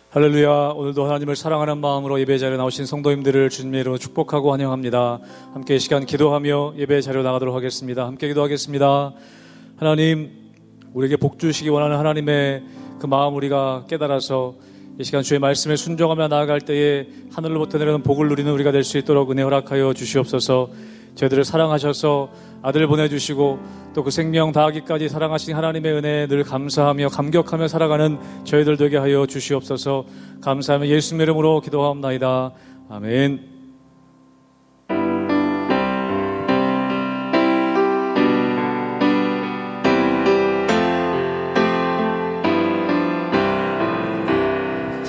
할렐루야. 오늘도 하나님을 사랑하는 마음으로 예배 자리에 나오신 성도님들을 주님의 이름으로 축복하고 환영합니다. 함께 이 시간 기도하며 예배 자리로 나가도록 하겠습니다. 함께 기도하겠습니다. 하나님, 우리에게 복 주시기 원하는 하나님의 그 마음 우리가 깨달아서 이 시간 주의 말씀에 순종하며 나아갈 때에 하늘로부터 내려오는 복을 누리는 우리가 될 수 있도록 은혜 허락하여 주시옵소서. 저희들을 사랑하셔서 아들을 보내주시고 또 그 생명 다하기까지 사랑하신 하나님의 은혜에 늘 감사하며 감격하며 살아가는 저희들 되게 하여 주시옵소서. 감사하며 예수님의 이름으로 기도하옵나이다. 아멘.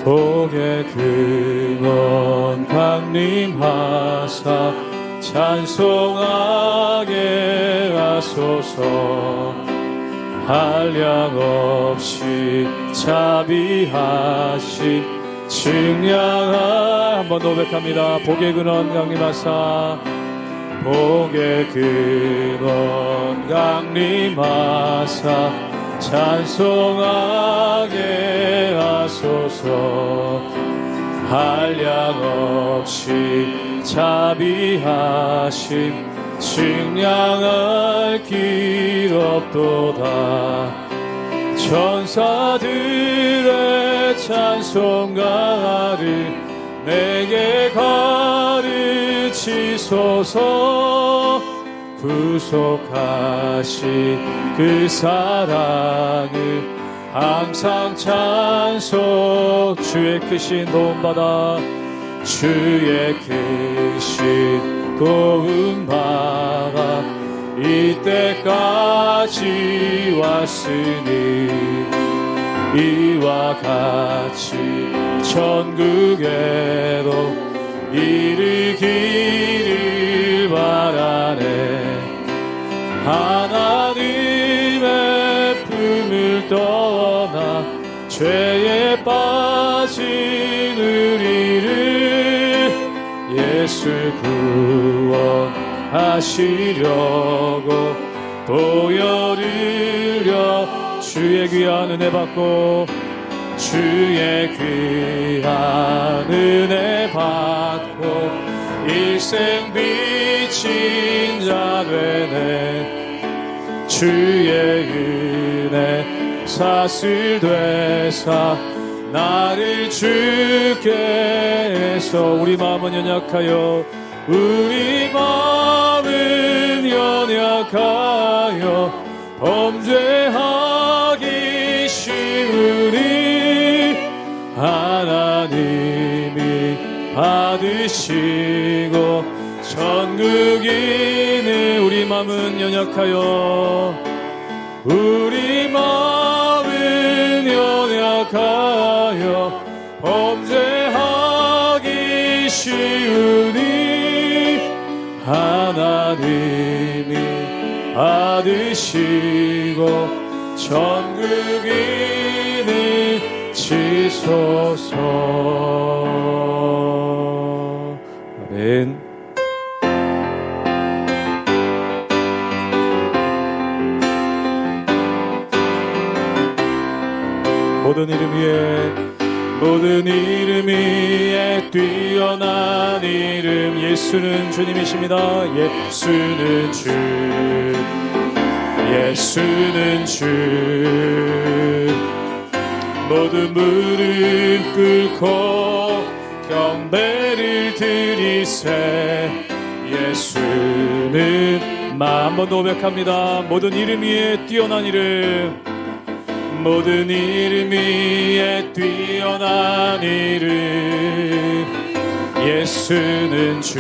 복의 근원 강림하사 찬송하게 하소서. 한량없이 자비하신 측량하 한번 고백합니다. 복의 근원 강림하사 복의 근원 강림하사 찬송하게 하소서. 한량없이 자비하심 측량할 길 없도다. 천사들의 찬송가를 내게 가르치소서. 구속하신 그 사랑을 항상 찬송. 주의 크신 도움받아 주의 크신 도움받아 이때까지 왔으니 이와 같이 천국에도 이르기를 바라네. 하나님의 품을 떠나 죄에 빠진 우리를 예수 구원하시려고 보혈을려 주의 귀한 은혜 받고 주의 귀한 은혜 받고 일생 비친 자 되네. 주의 은혜 사슬 되사 나를 주께 해서 우리 마음은 연약하여 우리 마음은 연약하여 범죄하기 쉬우니 하나님이 받으시고 천국인을 우리 마음은 연약하여 우리 마음은 연약하여 범죄하기 쉬우니 하나님이 받으시고 천국인을 지소서. 아멘. 모든 이름 위에 뛰어난 이름 예수는 주님이십니다. 예수는 주 모든 무릎 꿇고 경배를 드리세. 예수는 한번 더 고백합니다. 모든 이름 위에 뛰어난 이름 모든 이름 위에 뛰어난 이름 예수는 주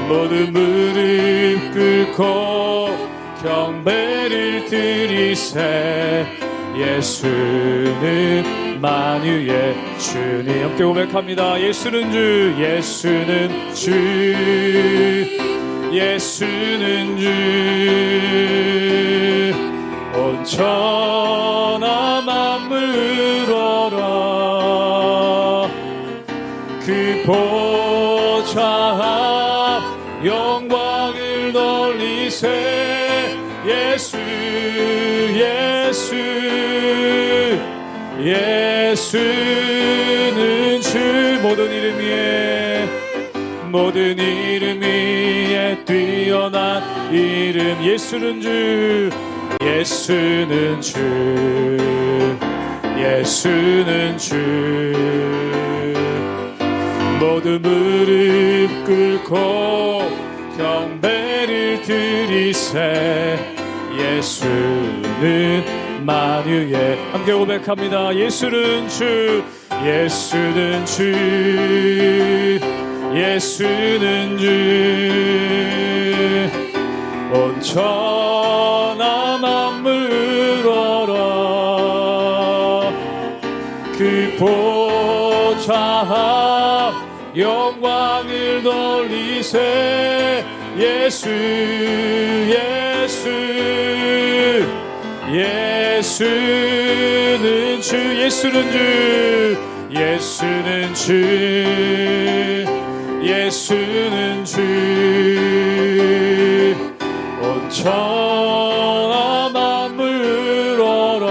모든 무릎 꿇고 경배를 드리세. 예수는 만유의 주님 함께 고백합니다. 예수는 주 온 천하 만물 울어라. 그 보좌 영광을 돌리세 예수 예수 예수는 주 모든 이름 위에 뛰어난 이름 예수는 주 예수는 주 모두 무릎 꿇고 경배를 드리세 예수는 만유의 함께 고백합니다. 예수는 주 온 천하 만물 얼어 그 보좌 영광을 돌리세 예수는 주 온 천하 만물 얼어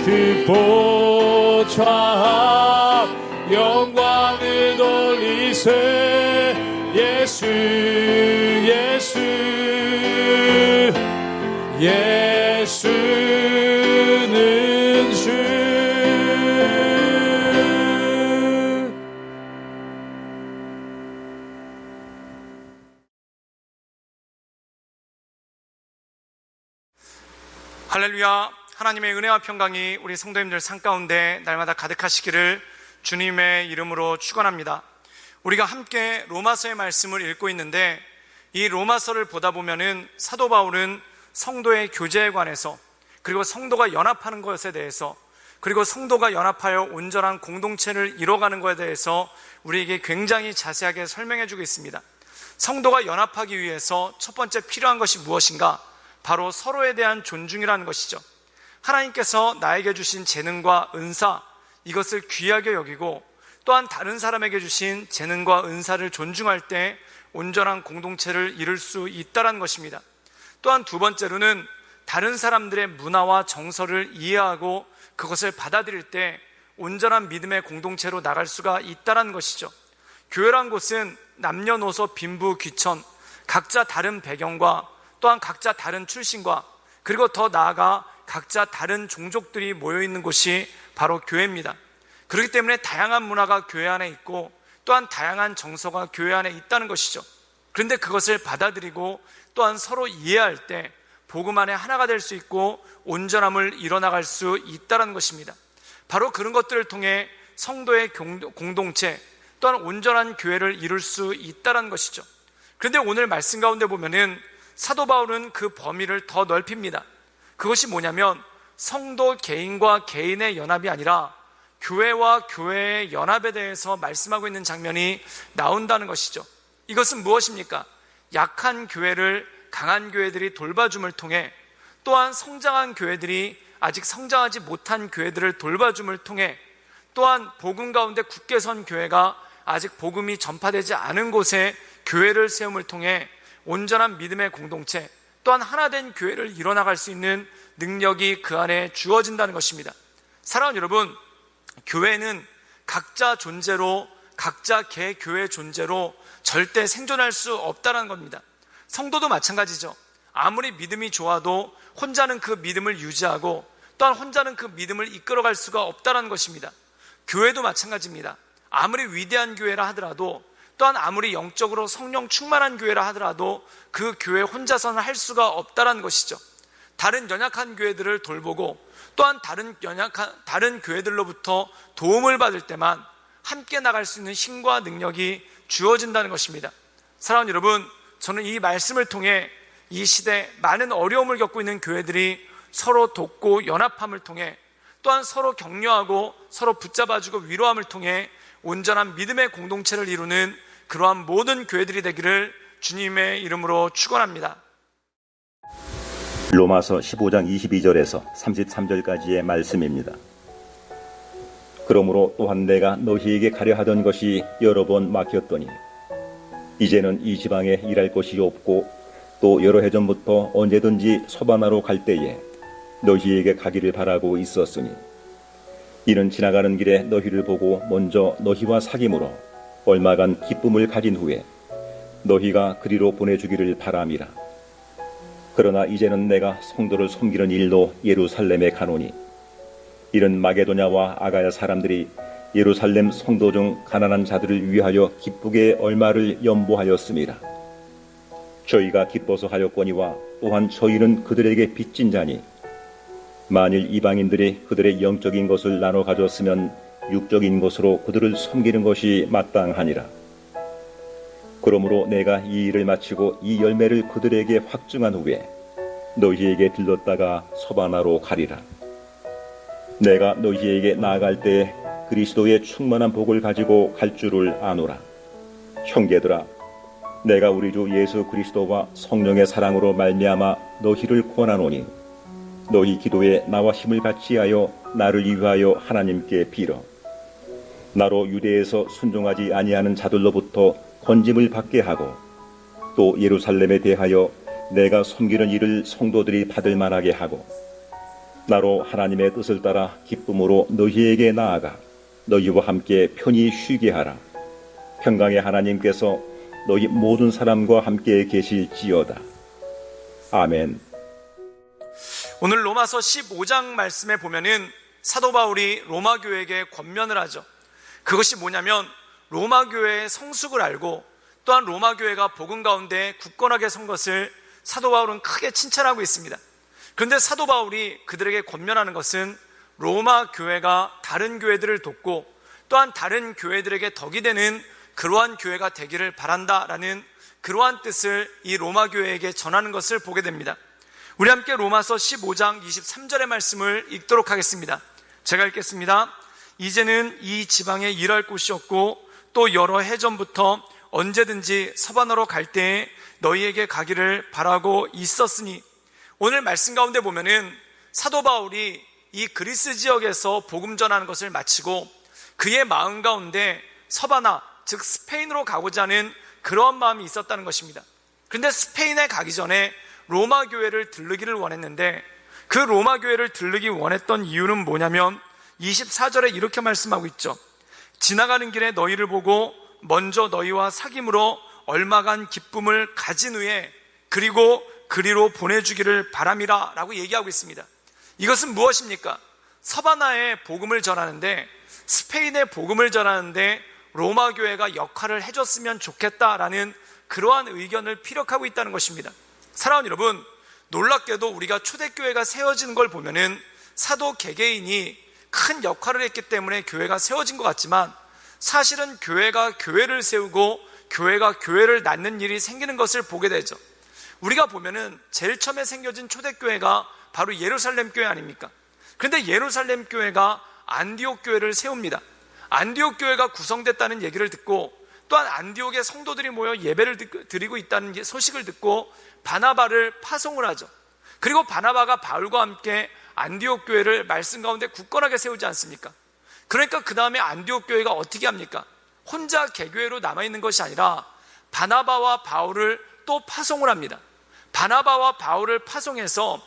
그 보좌 영광을 돌리세 예수는 주 할렐루야. 하나님의 은혜와 평강이 우리 성도님들 삶 가운데 날마다 가득하시기를 주님의 이름으로 축원합니다. 우리가 함께 로마서의 말씀을 읽고 있는데 이 로마서를 보다 보면은 사도 바울은 성도의 교제에 관해서 그리고 성도가 연합하는 것에 대해서 그리고 성도가 연합하여 온전한 공동체를 이뤄가는 것에 대해서 우리에게 굉장히 자세하게 설명해 주고 있습니다. 성도가 연합하기 위해서 첫 번째 필요한 것이 무엇인가? 바로 서로에 대한 존중이라는 것이죠. 하나님께서 나에게 주신 재능과 은사, 이것을 귀하게 여기고 또한 다른 사람에게 주신 재능과 은사를 존중할 때 온전한 공동체를 이룰 수 있다는 것입니다. 또한 두 번째로는 다른 사람들의 문화와 정서를 이해하고 그것을 받아들일 때 온전한 믿음의 공동체로 나갈 수가 있다는 것이죠. 교회란 곳은 남녀노소 빈부 귀천 각자 다른 배경과 또한 각자 다른 출신과 그리고 더 나아가 각자 다른 종족들이 모여있는 곳이 바로 교회입니다. 그렇기 때문에 다양한 문화가 교회 안에 있고 또한 다양한 정서가 교회 안에 있다는 것이죠. 그런데 그것을 받아들이고 또한 서로 이해할 때 복음 안에 하나가 될 수 있고 온전함을 이뤄나갈 수 있다는 것입니다. 바로 그런 것들을 통해 성도의 공동체 또한 온전한 교회를 이룰 수 있다는 것이죠. 그런데 오늘 말씀 가운데 보면은 사도 바울은 그 범위를 더 넓힙니다. 그것이 뭐냐면 성도 개인과 개인의 연합이 아니라 교회와 교회의 연합에 대해서 말씀하고 있는 장면이 나온다는 것이죠. 이것은 무엇입니까? 약한 교회를 강한 교회들이 돌봐줌을 통해 또한 성장한 교회들이 아직 성장하지 못한 교회들을 돌봐줌을 통해 또한 복음 가운데 굳게 선 교회가 아직 복음이 전파되지 않은 곳에 교회를 세움을 통해 온전한 믿음의 공동체 또한 하나된 교회를 이뤄나갈 수 있는 능력이 그 안에 주어진다는 것입니다. 사랑하는 여러분, 교회는 각자 존재로 각자 개교회 존재로 절대 생존할 수 없다는 겁니다. 성도도 마찬가지죠. 아무리 믿음이 좋아도 혼자는 그 믿음을 유지하고 또한 혼자는 그 믿음을 이끌어갈 수가 없다는 것입니다. 교회도 마찬가지입니다. 아무리 위대한 교회라 하더라도 또한 아무리 영적으로 성령 충만한 교회라 하더라도 그 교회 혼자서는 할 수가 없다는 것이죠. 다른 연약한 교회들을 돌보고 또한 다른 교회들로부터 도움을 받을 때만 함께 나갈 수 있는 힘과 능력이 주어진다는 것입니다. 사랑하는 여러분, 저는 이 말씀을 통해 이 시대 많은 어려움을 겪고 있는 교회들이 서로 돕고 연합함을 통해 또한 서로 격려하고 서로 붙잡아주고 위로함을 통해 온전한 믿음의 공동체를 이루는 그러한 모든 교회들이 되기를 주님의 이름으로 축원합니다. 로마서 15장 22절에서 33절까지의 말씀입니다. 그러므로 또한 내가 너희에게 가려 하던 것이 여러 번 막혔더니 이제는 이 지방에 일할 곳이 없고 또 여러 해 전부터 언제든지 서바나로 갈 때에 너희에게 가기를 바라고 있었으니 이는 지나가는 길에 너희를 보고 먼저 너희와 사귐으로 얼마간 기쁨을 가진 후에 너희가 그리로 보내주기를 바람이라. 그러나 이제는 내가 성도를 섬기는 일로 예루살렘에 가노니 이는 마게도냐와 아가야 사람들이 예루살렘 성도 중 가난한 자들을 위하여 기쁘게 얼마를 연보하였음이라. 저희가 기뻐서 하였거니와 또한 저희는 그들에게 빚진 자니 만일 이방인들이 그들의 영적인 것을 나눠 가졌으면 육적인 것으로 그들을 섬기는 것이 마땅하니라. 그러므로 내가 이 일을 마치고 이 열매를 그들에게 확증한 후에 너희에게 들렀다가 서바나로 가리라. 내가 너희에게 나아갈 때 그리스도의 충만한 복을 가지고 갈 줄을 아노라. 형제들아, 내가 우리 주 예수 그리스도와 성령의 사랑으로 말미암아 너희를 권하노니 너희 기도에 나와 힘을 같이 하여 나를 위하여 하나님께 빌어 나로 유대에서 순종하지 아니하는 자들로부터 건짐을 받게 하고 또 예루살렘에 대하여 내가 섬기는 일을 성도들이 받을 만하게 하고 나로 하나님의 뜻을 따라 기쁨으로 너희에게 나아가 너희와 함께 편히 쉬게 하라. 평강의 하나님께서 너희 모든 사람과 함께 계실지어다. 아멘. 오늘 로마서 15장 말씀에 보면은 사도 바울이 로마 교회에게 권면을 하죠. 그것이 뭐냐면 로마 교회의 성숙을 알고 또한 로마 교회가 복음 가운데 굳건하게 선 것을 사도 바울은 크게 칭찬하고 있습니다. 그런데 사도 바울이 그들에게 권면하는 것은 로마 교회가 다른 교회들을 돕고 또한 다른 교회들에게 덕이 되는 그러한 교회가 되기를 바란다라는 그러한 뜻을 이 로마 교회에게 전하는 것을 보게 됩니다. 우리 함께 로마서 15장 23절의 말씀을 읽도록 하겠습니다. 제가 읽겠습니다. 이제는 이 지방에 일할 곳이 없고 또 여러 해 전부터 언제든지 서바나로 갈 때에 너희에게 가기를 바라고 있었으니, 오늘 말씀 가운데 보면은 사도 바울이 이 그리스 지역에서 복음 전하는 것을 마치고 그의 마음 가운데 서바나, 즉 스페인으로 가고자 하는 그러한 마음이 있었다는 것입니다. 그런데 스페인에 가기 전에 로마 교회를 들르기를 원했는데 그 로마 교회를 들르기 원했던 이유는 뭐냐면 24절에 이렇게 말씀하고 있죠. 지나가는 길에 너희를 보고 먼저 너희와 사귐으로 얼마간 기쁨을 가진 후에 그리고 그리로 보내주기를 바람이라 라고 얘기하고 있습니다. 이것은 무엇입니까? 서바나에 복음을 전하는데, 스페인에 복음을 전하는데 로마 교회가 역할을 해줬으면 좋겠다라는 그러한 의견을 피력하고 있다는 것입니다. 사랑하는 여러분, 놀랍게도 우리가 초대교회가 세워지는 걸 보면은 사도 개개인이 큰 역할을 했기 때문에 교회가 세워진 것 같지만, 사실은 교회가 교회를 세우고 교회가 교회를 낳는 일이 생기는 것을 보게 되죠. 우리가 보면은 제일 처음에 생겨진 초대교회가 바로 예루살렘 교회 아닙니까? 그런데 예루살렘 교회가 안디옥 교회를 세웁니다. 안디옥 교회가 구성됐다는 얘기를 듣고 또한 안디옥의 성도들이 모여 예배를 드리고 있다는 소식을 듣고 바나바를 파송을 하죠. 그리고 바나바가 바울과 함께 안디옥 교회를 말씀 가운데 굳건하게 세우지 않습니까? 그러니까 그 다음에 안디옥 교회가 어떻게 합니까? 혼자 개교회로 남아있는 것이 아니라 바나바와 바울을 또 파송을 합니다. 바나바와 바울을 파송해서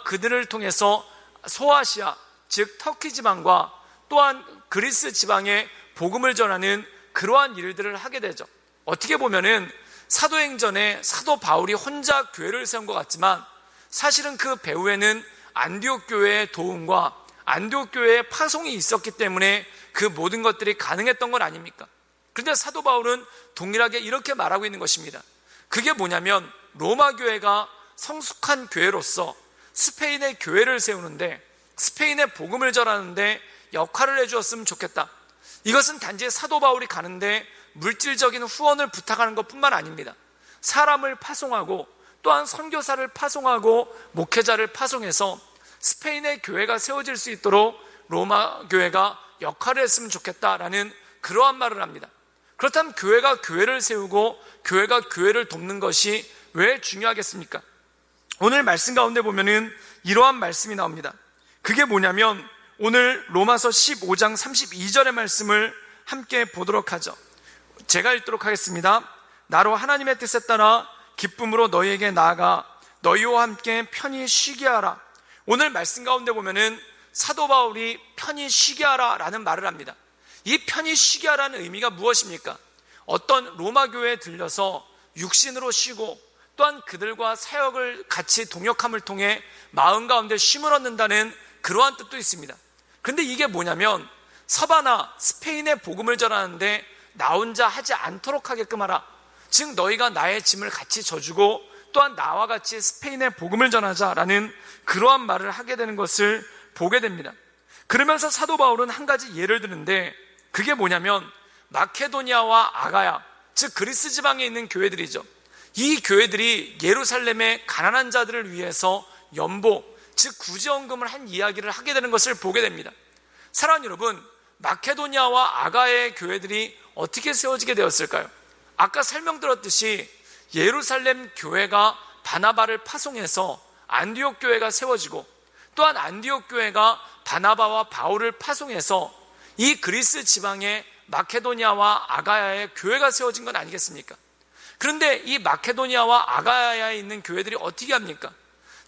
그들을 통해서 소아시아, 즉 터키 지방과 또한 그리스 지방에 복음을 전하는 그러한 일들을 하게 되죠. 어떻게 보면은 사도행전에 사도 바울이 혼자 교회를 세운 것 같지만 사실은 그 배후에는 안디옥 교회의 도움과 안디옥 교회의 파송이 있었기 때문에 그 모든 것들이 가능했던 건 아닙니까? 그런데 사도 바울은 동일하게 이렇게 말하고 있는 것입니다. 그게 뭐냐면 로마 교회가 성숙한 교회로서 스페인의 교회를 세우는데, 스페인의 복음을 전하는데 역할을 해주었으면 좋겠다. 이것은 단지 사도 바울이 가는데 물질적인 후원을 부탁하는 것뿐만 아닙니다. 사람을 파송하고 또한 선교사를 파송하고 목회자를 파송해서 스페인의 교회가 세워질 수 있도록 로마 교회가 역할을 했으면 좋겠다라는 그러한 말을 합니다. 그렇다면 교회가 교회를 세우고 교회가 교회를 돕는 것이 왜 중요하겠습니까? 오늘 말씀 가운데 보면은 이러한 말씀이 나옵니다. 그게 뭐냐면 오늘 로마서 15장 32절의 말씀을 함께 보도록 하죠. 제가 읽도록 하겠습니다. 나로 하나님의 뜻에 따라 기쁨으로 너희에게 나아가 너희와 함께 편히 쉬게 하라. 오늘 말씀 가운데 보면은 사도 바울이 편히 쉬게 하라 라는 말을 합니다. 이 편히 쉬게 하라는 의미가 무엇입니까? 어떤 로마 교회에 들려서 육신으로 쉬고 또한 그들과 사역을 같이 동역함을 통해 마음 가운데 쉼을 얻는다는 그러한 뜻도 있습니다. 근데 이게 뭐냐면 서바나 스페인의 복음을 전하는데 나 혼자 하지 않도록 하게끔 하라. 즉 너희가 나의 짐을 같이 져주고 또한 나와 같이 스페인의 복음을 전하자라는 그러한 말을 하게 되는 것을 보게 됩니다. 그러면서 사도 바울은 한 가지 예를 드는데 그게 뭐냐면 마케도니아와 아가야, 즉 그리스 지방에 있는 교회들이죠. 이 교회들이 예루살렘의 가난한 자들을 위해서 연보, 즉 구제헌금을 한 이야기를 하게 되는 것을 보게 됩니다. 사랑하는 여러분, 마케도니아와 아가야의 교회들이 어떻게 세워지게 되었을까요? 아까 설명드렸듯이 예루살렘 교회가 바나바를 파송해서 안디옥 교회가 세워지고 또한 안디옥 교회가 바나바와 바울을 파송해서 이 그리스 지방에 마케도니아와 아가야의 교회가 세워진 건 아니겠습니까? 그런데 이 마케도니아와 아가야에 있는 교회들이 어떻게 합니까?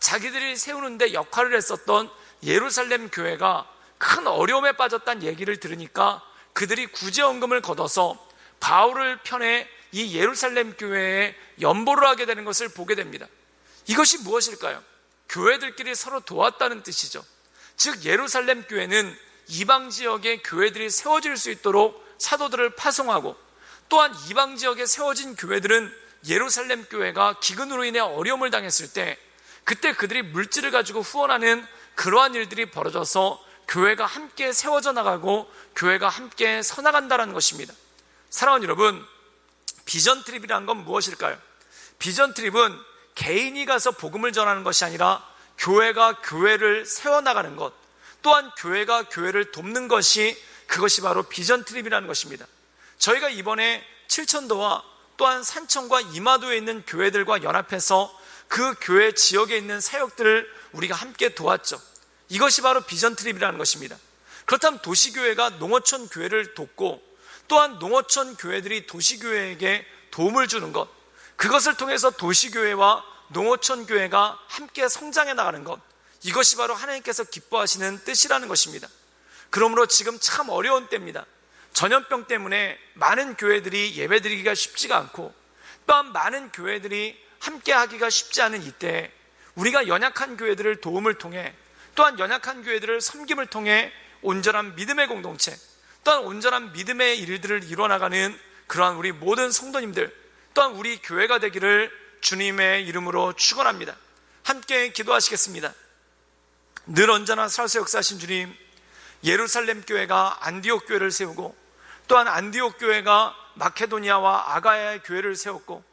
자기들이 세우는데 역할을 했었던 예루살렘 교회가 큰 어려움에 빠졌다는 얘기를 들으니까 그들이 구제헌금을 걷어서 바울을 편에 이 예루살렘 교회에 연보를 하게 되는 것을 보게 됩니다. 이것이 무엇일까요? 교회들끼리 서로 도왔다는 뜻이죠. 즉 예루살렘 교회는 이방 지역의 교회들이 세워질 수 있도록 사도들을 파송하고 또한 이방 지역에 세워진 교회들은 예루살렘 교회가 기근으로 인해 어려움을 당했을 때 그때 그들이 물질을 가지고 후원하는 그러한 일들이 벌어져서 교회가 함께 세워져 나가고 교회가 함께 서나간다는 것입니다. 사랑하는 여러분, 비전 트립이란 건 무엇일까요? 비전 트립은 개인이 가서 복음을 전하는 것이 아니라 교회가 교회를 세워나가는 것, 또한 교회가 교회를 돕는 것이 그것이 바로 비전 트립이라는 것입니다. 저희가 이번에 칠천도와 또한 산청과 이마도에 있는 교회들과 연합해서 그 교회 지역에 있는 사역들을 우리가 함께 도왔죠. 이것이 바로 비전 트립이라는 것입니다. 그렇다면 도시교회가 농어촌 교회를 돕고 또한 농어촌 교회들이 도시교회에게 도움을 주는 것, 그것을 통해서 도시교회와 농어촌 교회가 함께 성장해 나가는 것, 이것이 바로 하나님께서 기뻐하시는 뜻이라는 것입니다. 그러므로 지금 참 어려운 때입니다. 전염병 때문에 많은 교회들이 예배드리기가 쉽지가 않고 또한 많은 교회들이 함께 하기가 쉽지 않은 이때 우리가 연약한 교회들을 도움을 통해 또한 연약한 교회들을 섬김을 통해 온전한 믿음의 공동체 또한 온전한 믿음의 일들을 이뤄나가는 그러한 우리 모든 성도님들 또한 우리 교회가 되기를 주님의 이름으로 축원합니다. 함께 기도하시겠습니다. 늘 언제나 살아서 역사하신 주님, 예루살렘 교회가 안디옥 교회를 세우고 또한 안디옥 교회가 마케도니아와 아가야의 교회를 세웠고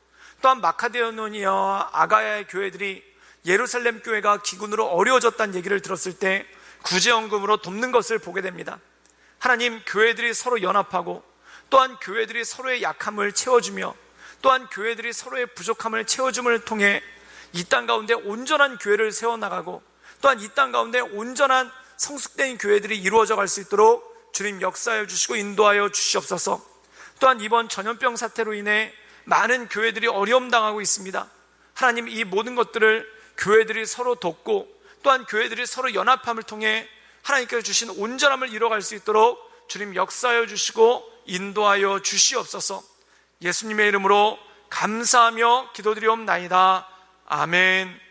또한 마케도니아와 아가야의 교회들이 예루살렘 교회가 기근으로 어려워졌다는 얘기를 들었을 때 구제헌금으로 돕는 것을 보게 됩니다. 하나님, 교회들이 서로 연합하고 또한 교회들이 서로의 약함을 채워주며 또한 교회들이 서로의 부족함을 채워줌을 통해 이 땅 가운데 온전한 교회를 세워나가고 또한 이 땅 가운데 온전한 성숙된 교회들이 이루어져 갈 수 있도록 주님 역사하여 주시고 인도하여 주시옵소서. 또한 이번 전염병 사태로 인해 많은 교회들이 어려움 당하고 있습니다. 하나님, 이 모든 것들을 교회들이 서로 돕고 또한 교회들이 서로 연합함을 통해 하나님께서 주신 온전함을 이뤄갈 수 있도록 주님 역사하여 주시고 인도하여 주시옵소서. 예수님의 이름으로 감사하며 기도드리옵나이다. 아멘.